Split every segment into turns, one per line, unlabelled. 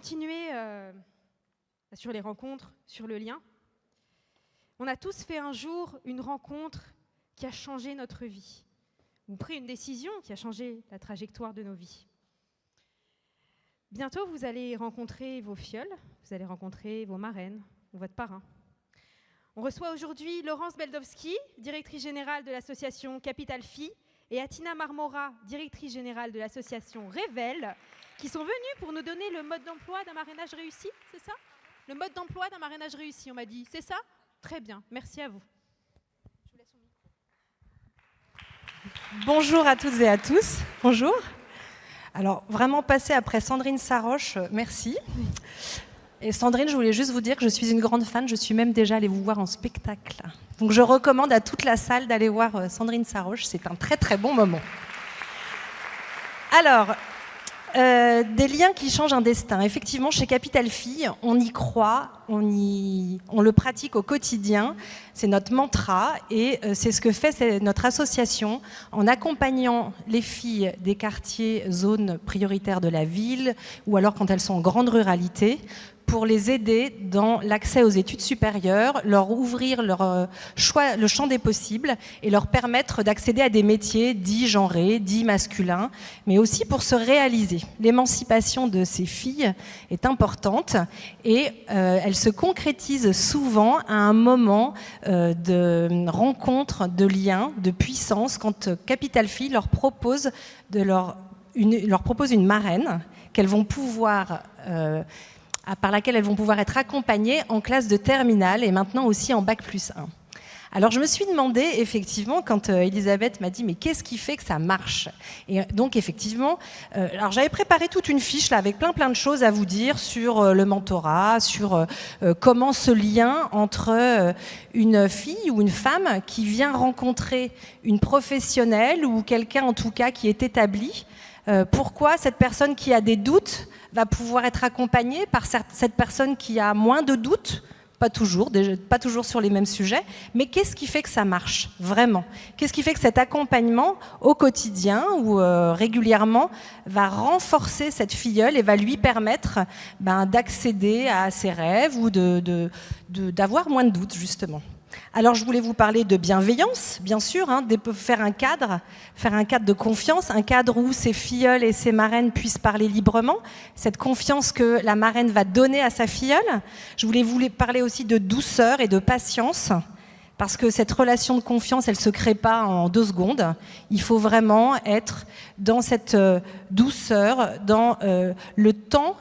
continuer sur les rencontres, sur le lien. On a tous fait un jour une rencontre qui a changé notre vie, ou pris une décision qui a changé la trajectoire de nos vies. Bientôt, vous allez rencontrer vos filleuls, vous allez rencontrer vos marraines ou votre parrain. On reçoit aujourd'hui Laurence Beldowski, directrice générale de l'association Capital Filles, et Atina Marmora, directrice générale de l'association Révèle, qui sont venues pour nous donner le mode d'emploi d'un marrainage réussi, c'est ça? Le mode d'emploi d'un marrainage réussi, on m'a dit, c'est ça? Très bien, merci à vous. Je vous laisse au micro.
Bonjour à toutes et à tous, bonjour. Alors, vraiment passer après Sandrine Saroche, merci. Et Sandrine, je voulais juste vous dire que je suis une grande fan, je suis même déjà allée vous voir en spectacle. Donc je recommande à toute la salle d'aller voir Sandrine Saroche, c'est un très très bon moment. Alors, des liens qui changent un destin. Effectivement, chez Capital Filles, on y croit, on le pratique au quotidien, c'est notre mantra et c'est ce que fait notre association en accompagnant les filles des quartiers, zones prioritaires de la ville ou alors quand elles sont en grande ruralité, pour les aider dans l'accès aux études supérieures, leur ouvrir le champ des possibles et leur permettre d'accéder à des métiers dits genrés, dits masculins, mais aussi pour se réaliser. L'émancipation de ces filles est importante et elle se concrétise souvent à un moment de rencontre, de lien, de puissance, quand Capital Filles leur propose une marraine qu'elles vont pouvoir par laquelle elles vont pouvoir être accompagnées en classe de terminale et maintenant aussi en Bac+1. Alors je me suis demandé effectivement quand Elisabeth m'a dit mais qu'est-ce qui fait que ça marche? Et donc effectivement, alors j'avais préparé toute une fiche là avec plein de choses à vous dire sur le mentorat, sur comment ce lien entre une fille ou une femme qui vient rencontrer une professionnelle ou quelqu'un en tout cas qui est établi, pourquoi cette personne qui a des doutes va pouvoir être accompagnée par cette personne qui a moins de doutes, pas toujours sur les mêmes sujets, mais qu'est-ce qui fait que ça marche vraiment? Qu'est-ce qui fait que cet accompagnement au quotidien ou régulièrement va renforcer cette filleule et va lui permettre d'accéder à ses rêves ou d'avoir moins de doutes justement? Alors je voulais vous parler de bienveillance, bien sûr, faire un cadre de confiance, un cadre où ces filleuls et ces marraines puissent parler librement, cette confiance que la marraine va donner à sa filleule. Je voulais vous parler aussi de douceur et de patience, parce que cette relation de confiance, elle ne se crée pas en 2 secondes. Il faut vraiment être dans cette douceur, dans le temps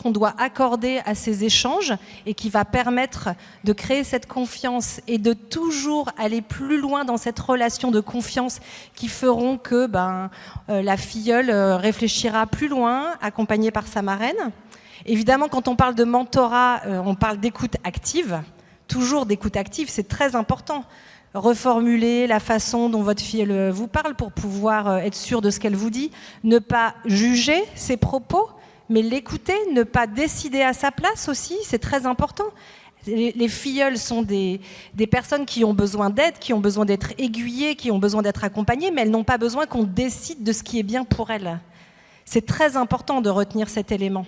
qu'on doit accorder à ces échanges et qui va permettre de créer cette confiance et de toujours aller plus loin dans cette relation de confiance qui feront que la filleule réfléchira plus loin, accompagnée par sa marraine. Évidemment, quand on parle de mentorat, on parle d'écoute active. Toujours d'écoute active, c'est très important. Reformuler la façon dont votre filleule vous parle pour pouvoir être sûr de ce qu'elle vous dit. Ne pas juger ses propos, mais l'écouter, ne pas décider à sa place aussi, c'est très important. Les filleuls sont des personnes qui ont besoin d'aide, qui ont besoin d'être aiguillées, qui ont besoin d'être accompagnées, mais elles n'ont pas besoin qu'on décide de ce qui est bien pour elles. C'est très important de retenir cet élément.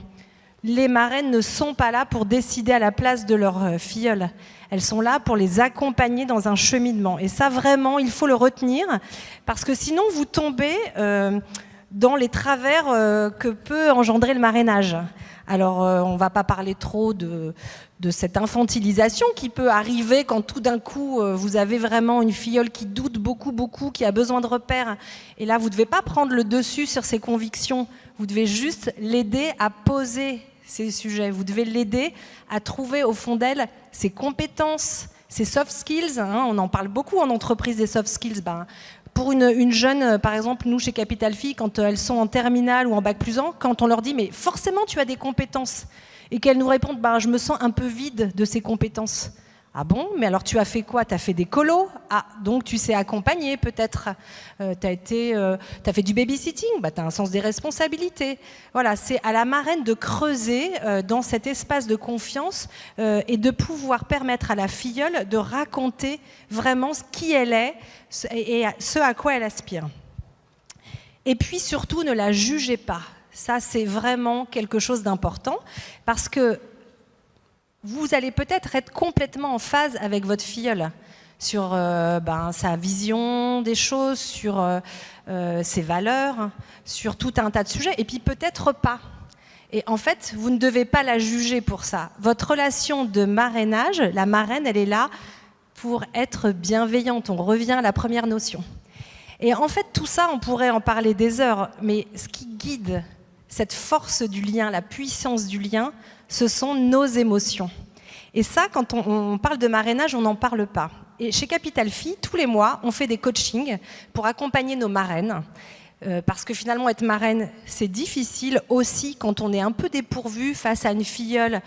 Les marraines ne sont pas là pour décider à la place de leurs filleuls. Elles sont là pour les accompagner dans un cheminement. Et ça, vraiment, il faut le retenir, parce que sinon, vous tombez dans les travers que peut engendrer le marrainage. Alors, on ne va pas parler trop de cette infantilisation qui peut arriver quand tout d'un coup, vous avez vraiment une filleule qui doute beaucoup, qui a besoin de repères. Et là, vous ne devez pas prendre le dessus sur ses convictions. Vous devez juste l'aider à poser ces sujets. Vous devez l'aider à trouver au fond d'elle ses compétences, ses soft skills. On en parle beaucoup en entreprise des soft skills. Pour une jeune, par exemple, nous chez Capital Filles, quand elles sont en terminale ou en Bac+1, quand on leur dit « mais forcément tu as des compétences » et qu'elles nous répondent « je me sens un peu vide de ces compétences ». Ah bon? Mais alors tu as fait quoi? Tu as fait des colos? Ah, donc tu sais accompagner peut-être. Tu as fait du babysitting? Tu as un sens des responsabilités. Voilà, c'est à la marraine de creuser dans cet espace de confiance et de pouvoir permettre à la filleule de raconter vraiment qui elle est et ce à quoi elle aspire. Et puis surtout, ne la jugez pas. Ça, c'est vraiment quelque chose d'important parce que vous allez peut-être être complètement en phase avec votre filleul sur sa vision des choses, sur ses valeurs, sur tout un tas de sujets, et puis peut-être pas. Et en fait, vous ne devez pas la juger pour ça. Votre relation de marrainage, la marraine, elle est là pour être bienveillante. On revient à la première notion. Et en fait, tout ça, on pourrait en parler des heures, mais ce qui guide cette force du lien, la puissance du lien, ce sont nos émotions. Et ça, quand on parle de marrainage, on n'en parle pas. Et chez Capital Phi, tous les mois, on fait des coachings pour accompagner nos marraines. Parce que finalement, être marraine, c'est difficile aussi quand on est un peu dépourvu face à une filleule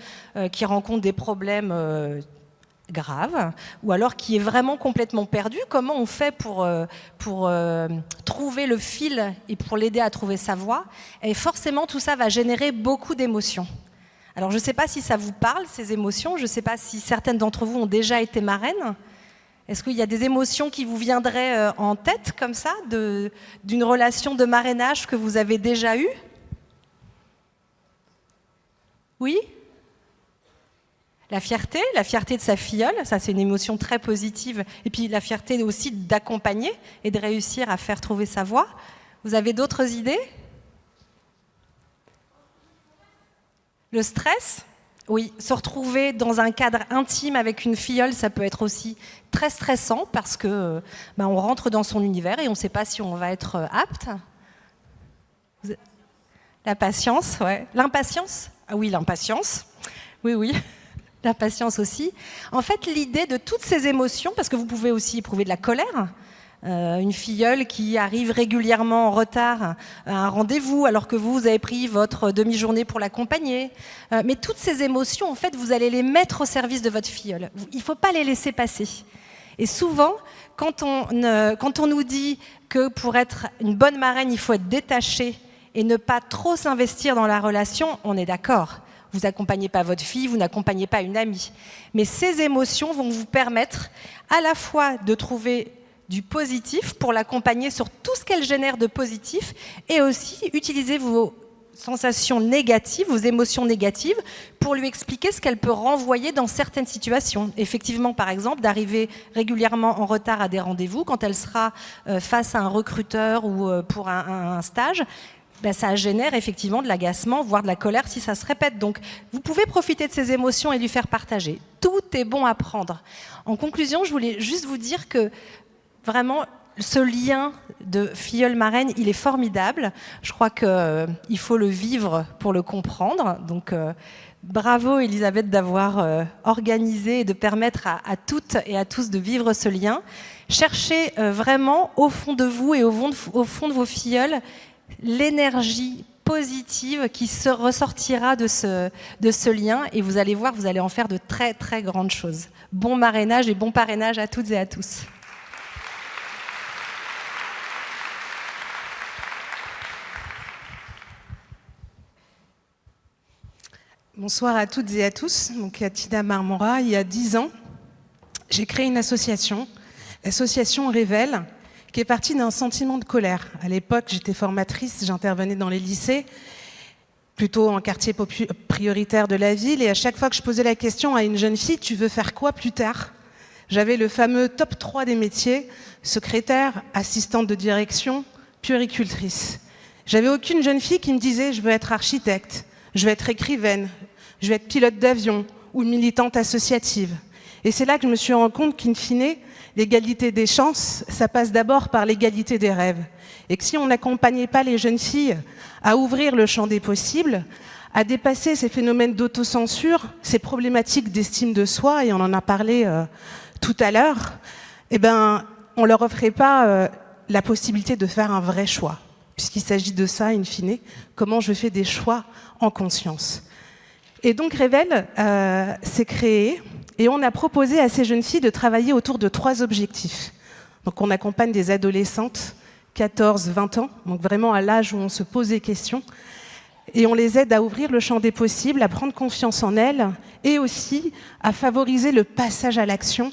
qui rencontre des problèmes graves, ou alors qui est vraiment complètement perdue. Comment on fait pour trouver le fil et pour l'aider à trouver sa voie? Et forcément, tout ça va générer beaucoup d'émotions. Alors, je ne sais pas si ça vous parle, ces émotions. Je ne sais pas si certaines d'entre vous ont déjà été marraines. Est-ce qu'il y a des émotions qui vous viendraient en tête, comme ça, d'une relation de marrainage que vous avez déjà eue? Oui? La fierté de sa filleule, ça c'est une émotion très positive. Et puis la fierté aussi d'accompagner et de réussir à faire trouver sa voie. Vous avez d'autres idées? Le stress? Oui, se retrouver dans un cadre intime avec une filleule, ça peut être aussi très stressant parce que on rentre dans son univers et on ne sait pas si on va être apte. La patience, ouais. L'impatience? Ah oui, l'impatience. Oui. L'impatience aussi. En fait, l'idée de toutes ces émotions, parce que vous pouvez aussi éprouver de la colère, une filleule qui arrive régulièrement en retard à un rendez-vous alors que vous avez pris votre demi-journée pour l'accompagner. Mais toutes ces émotions, en fait, vous allez les mettre au service de votre filleule. Il ne faut pas les laisser passer. Et souvent, quand on nous dit que pour être une bonne marraine, il faut être détaché et ne pas trop s'investir dans la relation, on est d'accord. Vous n'accompagnez pas votre fille, vous n'accompagnez pas une amie. Mais ces émotions vont vous permettre à la fois de trouver du positif pour l'accompagner sur tout ce qu'elle génère de positif et aussi utiliser vos sensations négatives, vos émotions négatives pour lui expliquer ce qu'elle peut renvoyer dans certaines situations. Effectivement, par exemple, d'arriver régulièrement en retard à des rendez-vous quand elle sera face à un recruteur ou pour un stage, ça génère effectivement de l'agacement, voire de la colère si ça se répète. Donc, vous pouvez profiter de ces émotions et lui faire partager. Tout est bon à prendre. En conclusion, je voulais juste vous dire que vraiment, ce lien de filleule marraine, il est formidable. Je crois qu'il faut le vivre pour le comprendre. Donc, bravo Elisabeth d'avoir organisé et de permettre à toutes et à tous de vivre ce lien. Cherchez vraiment au fond de vous et au fond de vos filleuls l'énergie positive qui se ressortira de ce lien et vous allez voir, vous allez en faire de très très grandes choses. Bon marrainage et bon parrainage à toutes et à tous.
Bonsoir à toutes et à tous. Donc, Tina Marmora, il y a 10 ans, j'ai créé une association, l'association Révèle, qui est partie d'un sentiment de colère. À l'époque, j'étais formatrice, j'intervenais dans les lycées, plutôt en quartier prioritaire de la ville, et à chaque fois que je posais la question à une jeune fille, tu veux faire quoi plus tard? J'avais le fameux top 3 des métiers, secrétaire, assistante de direction, puéricultrice. J'avais aucune jeune fille qui me disait, je veux être architecte, je veux être écrivaine, je veux être pilote d'avion ou militante associative. Et c'est là que je me suis rendu compte qu'in fine, l'égalité des chances, ça passe d'abord par l'égalité des rêves. Et que si on n'accompagnait pas les jeunes filles à ouvrir le champ des possibles, à dépasser ces phénomènes d'autocensure, ces problématiques d'estime de soi, et on en a parlé tout à l'heure, on leur offrait pas la possibilité de faire un vrai choix. Puisqu'il s'agit de ça, in fine, comment je fais des choix en conscience. Et donc Révèle s'est créé et on a proposé à ces jeunes filles de travailler autour de 3 objectifs. Donc on accompagne des adolescentes, 14-20 ans, donc vraiment à l'âge où on se pose des questions, et on les aide à ouvrir le champ des possibles, à prendre confiance en elles, et aussi à favoriser le passage à l'action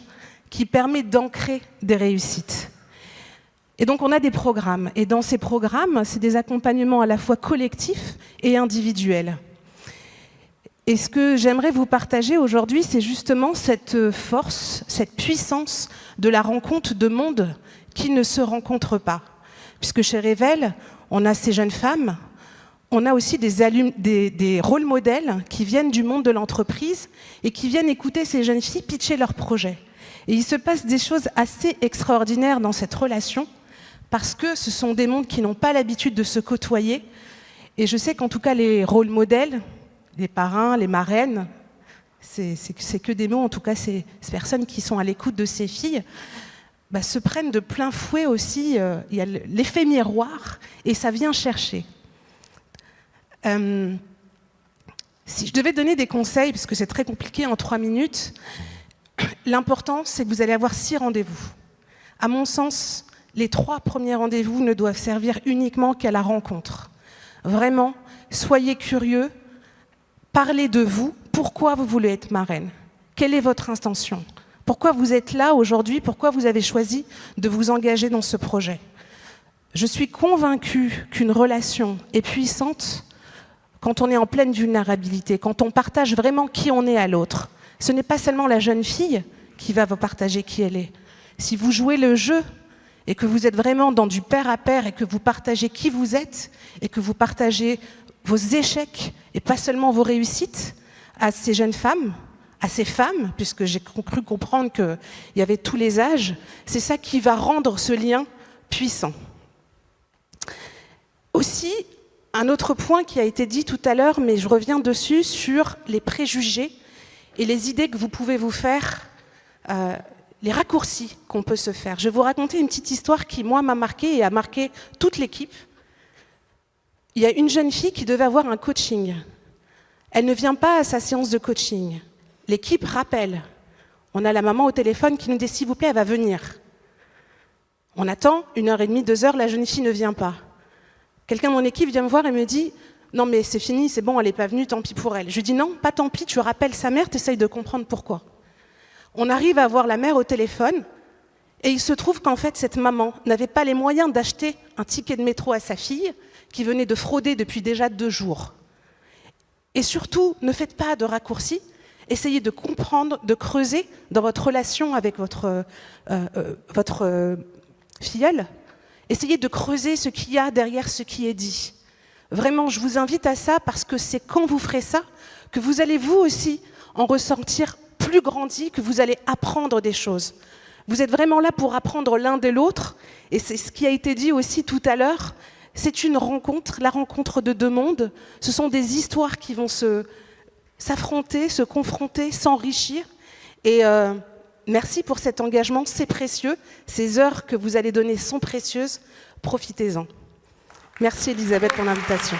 qui permet d'ancrer des réussites. Et donc on a des programmes. Et dans ces programmes, c'est des accompagnements à la fois collectifs et individuels. Et ce que j'aimerais vous partager aujourd'hui, c'est justement cette force, cette puissance de la rencontre de mondes qui ne se rencontrent pas. Puisque chez Révèle, on a ces jeunes femmes, on a aussi des rôles modèles qui viennent du monde de l'entreprise et qui viennent écouter ces jeunes filles pitcher leurs projets. Et il se passe des choses assez extraordinaires dans cette relation, parce que ce sont des mondes qui n'ont pas l'habitude de se côtoyer. Et je sais qu'en tout cas, les rôles modèles, les parrains, les marraines, c'est que des mots, en tout cas ces personnes qui sont à l'écoute de ces filles, se prennent de plein fouet aussi, il y a l'effet miroir, et ça vient chercher. Si je devais donner des conseils, parce que c'est très compliqué en 3 minutes, l'important c'est que vous allez avoir 6 rendez-vous. À mon sens, les 3 premiers rendez-vous ne doivent servir uniquement qu'à la rencontre. Vraiment, soyez curieux, parlez de vous, pourquoi vous voulez être marraine, quelle est votre intention, pourquoi vous êtes là aujourd'hui, pourquoi vous avez choisi de vous engager dans ce projet. Je suis convaincue qu'une relation est puissante quand on est en pleine vulnérabilité, quand on partage vraiment qui on est à l'autre. Ce n'est pas seulement la jeune fille qui va vous partager qui elle est. Si vous jouez le jeu et que vous êtes vraiment dans du pair à pair et que vous partagez qui vous êtes et que vous partagez vos échecs et pas seulement vos réussites à ces jeunes femmes, à ces femmes, puisque j'ai cru comprendre qu'il y avait tous les âges, c'est ça qui va rendre ce lien puissant. Aussi, un autre point qui a été dit tout à l'heure, mais je reviens dessus, sur les préjugés et les idées que vous pouvez vous faire, les raccourcis qu'on peut se faire. Je vais vous raconter une petite histoire qui, moi, m'a marquée et a marqué toute l'équipe. Il y a une jeune fille qui devait avoir un coaching. Elle ne vient pas à sa séance de coaching. L'équipe rappelle. On a la maman au téléphone qui nous dit « s'il vous plaît, elle va venir ». On attend 1h30, 2h, la jeune fille ne vient pas. Quelqu'un de mon équipe vient me voir et me dit « non mais c'est fini, c'est bon, elle n'est pas venue, tant pis pour elle ». Je lui dis « non, pas tant pis, tu rappelles sa mère, tu essayes de comprendre pourquoi ». On arrive à voir la mère au téléphone et il se trouve qu'en fait cette maman n'avait pas les moyens d'acheter un ticket de métro à sa fille qui venait de frauder depuis déjà 2 jours. Et surtout, ne faites pas de raccourcis, essayez de comprendre, de creuser dans votre relation avec votre filleule. Essayez de creuser ce qu'il y a derrière ce qui est dit. Vraiment, je vous invite à ça parce que c'est quand vous ferez ça que vous allez vous aussi en ressentir plus grandi, que vous allez apprendre des choses. Vous êtes vraiment là pour apprendre l'un de l'autre et c'est ce qui a été dit aussi tout à l'heure. C'est une rencontre, la rencontre de 2 mondes. Ce sont des histoires qui vont s'affronter, se confronter, s'enrichir. Et merci pour cet engagement, c'est précieux. Ces heures que vous allez donner sont précieuses. Profitez-en. Merci Elisabeth pour l'invitation.